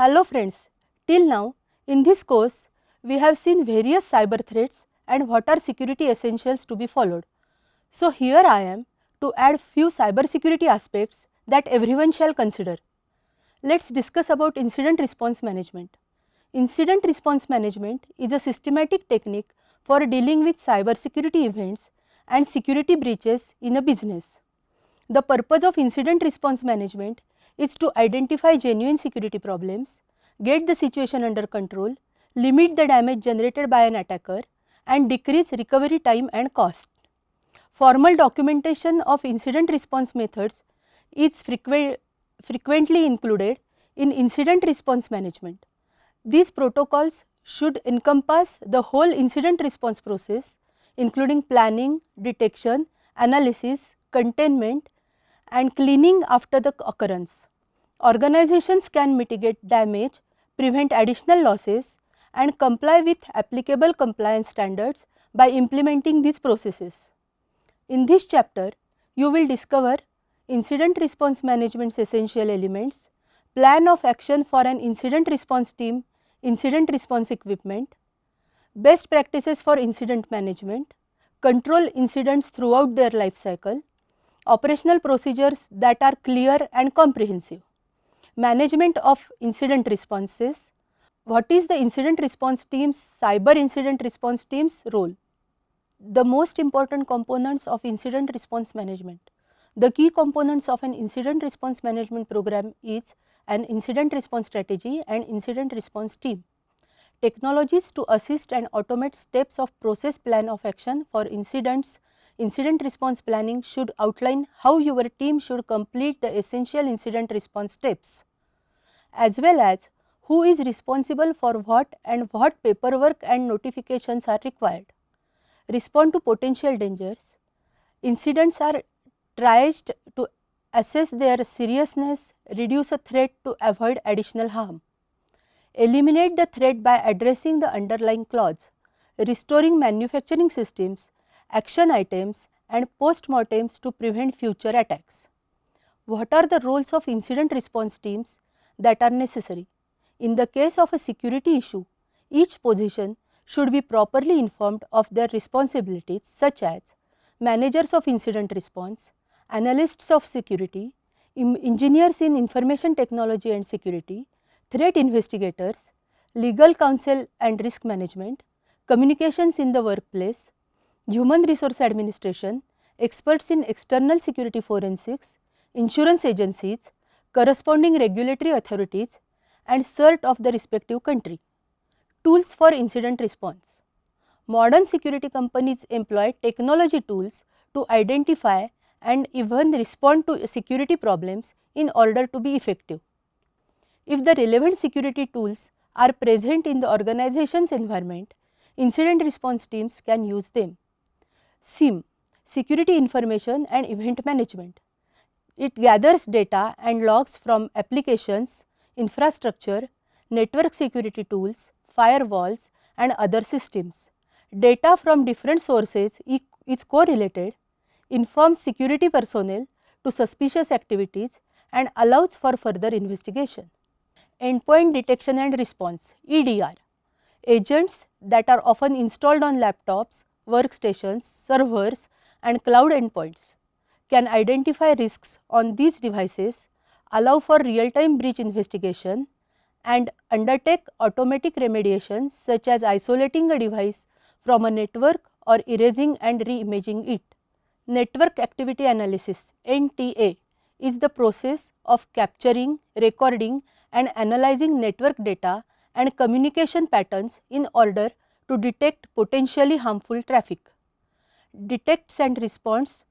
Hello friends, till now in this course we have seen various cyber threats and what are security essentials to be followed. So here I am to add few cyber security aspects that everyone shall consider. Let's discuss about incident response management. Incident response management is a systematic technique for dealing with cyber security events and security breaches in a business. The purpose of incident response management is to identify genuine security problems, get the situation under control, limit the damage generated by an attacker, and decrease recovery time and cost. Formal documentation of incident response methods is frequently included in incident response management. These protocols should encompass the whole incident response process, including planning, detection, analysis, containment, and cleaning after the occurrence. Organizations can mitigate damage, prevent additional losses, and comply with applicable compliance standards by implementing these processes. In this chapter, you will discover incident response management's essential elements, plan of action for an incident response team, incident response equipment, best practices for incident management, control incidents throughout their life cycle, operational procedures that are clear and comprehensive, management of incident responses, what is the incident response team's, cyber incident response team's role. The most important components of incident response management. The key components of an incident response management program is an incident response strategy and incident response team. Technologies to assist and automate steps of process plan of action for incidents. Incident response planning should outline how your team should complete the essential incident response steps, as well as who is responsible for what and what paperwork and notifications are required. Respond to potential dangers. Incidents are triaged to assess their seriousness, reduce a threat to avoid additional harm. Eliminate the threat by addressing the underlying cause, restoring manufacturing systems, action items, and post-mortems to prevent future attacks. What are the roles of incident response teams that are necessary? In the case of a security issue, each position should be properly informed of their responsibilities, such as managers of incident response, analysts of security, engineers in information technology and security, threat investigators, legal counsel and risk management, communications in the workplace, human resource administration, experts in external security forensics, insurance agencies, corresponding regulatory authorities, and CERT of the respective country. Tools for incident response. Modern security companies employ technology tools to identify and even respond to security problems in order to be effective. If the relevant security tools are present in the organization's environment, incident response teams can use them. SIEM, Security Information and Event Management. It gathers data and logs from applications, infrastructure, network security tools, firewalls, and other systems. Data from different sources is correlated, informs security personnel to suspicious activities, and allows for further investigation. Endpoint Detection and Response (EDR). Agents that are often installed on laptops, workstations, servers, and cloud endpoints can identify risks on these devices, allow for real-time breach investigation, and undertake automatic remediation such as isolating a device from a network or erasing and re-imaging it. Network Activity Analysis (NTA) is the process of capturing, recording, and analyzing network data and communication patterns in order to detect potentially harmful traffic. Detects and responds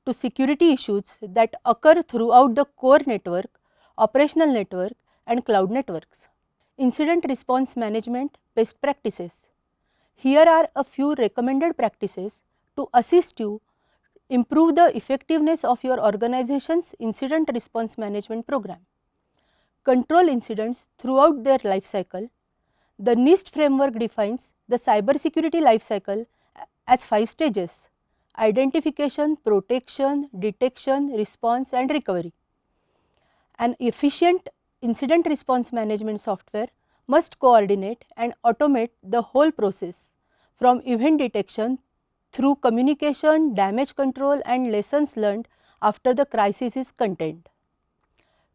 to security issues that occur throughout the core network, operational network, and cloud networks. Incident response management best practices. Here are a few recommended practices to assist you improve the effectiveness of your organization's incident response management program. Control incidents throughout their life cycle. The NIST framework defines the cybersecurity life cycle as 5 stages: identification, protection, detection, response, and recovery. An efficient incident response management software must coordinate and automate the whole process from event detection through communication, damage control and lessons learned after the crisis is contained.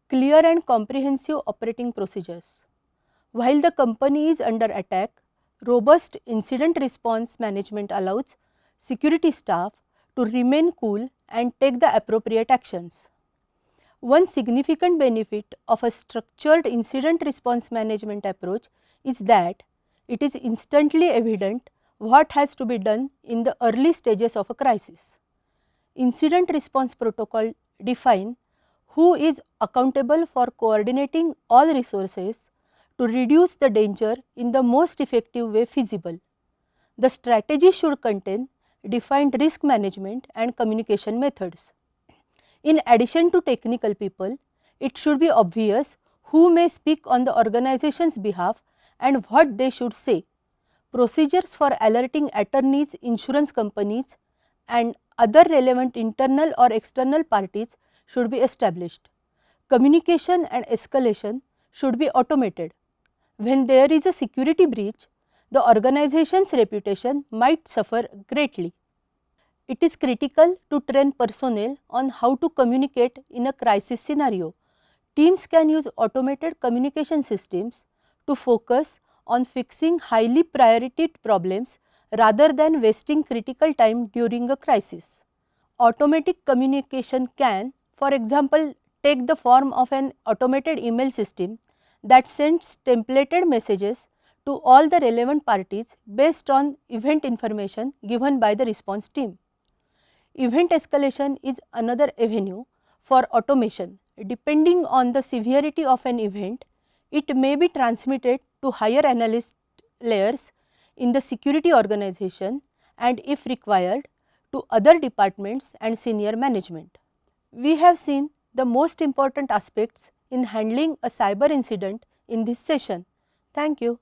Clear and comprehensive operating procedures. While the company is under attack, robust incident response management allows security staff to remain cool and take the appropriate actions. One significant benefit of a structured incident response management approach is that it is instantly evident what has to be done in the early stages of a crisis. Incident response protocol define who is accountable for coordinating all resources to reduce the danger in the most effective way feasible. The strategy should contain defined risk management and communication methods. In addition to technical people, it should be obvious who may speak on the organization's behalf and what they should say. Procedures for alerting attorneys, insurance companies and other relevant internal or external parties should be established. Communication and escalation should be automated. When there is a security breach, the organization's reputation might suffer greatly. It is critical to train personnel on how to communicate in a crisis scenario. Teams can use automated communication systems to focus on fixing highly priority problems rather than wasting critical time during a crisis. Automatic communication can, for example, take the form of an automated email system that sends templated messages to all the relevant parties based on event information given by the response team. Event escalation is another avenue for automation. Depending on the severity of an event, it may be transmitted to higher analyst layers in the security organization and, if required, to other departments and senior management. We have seen the most important aspects in handling a cyber incident in this session. Thank you.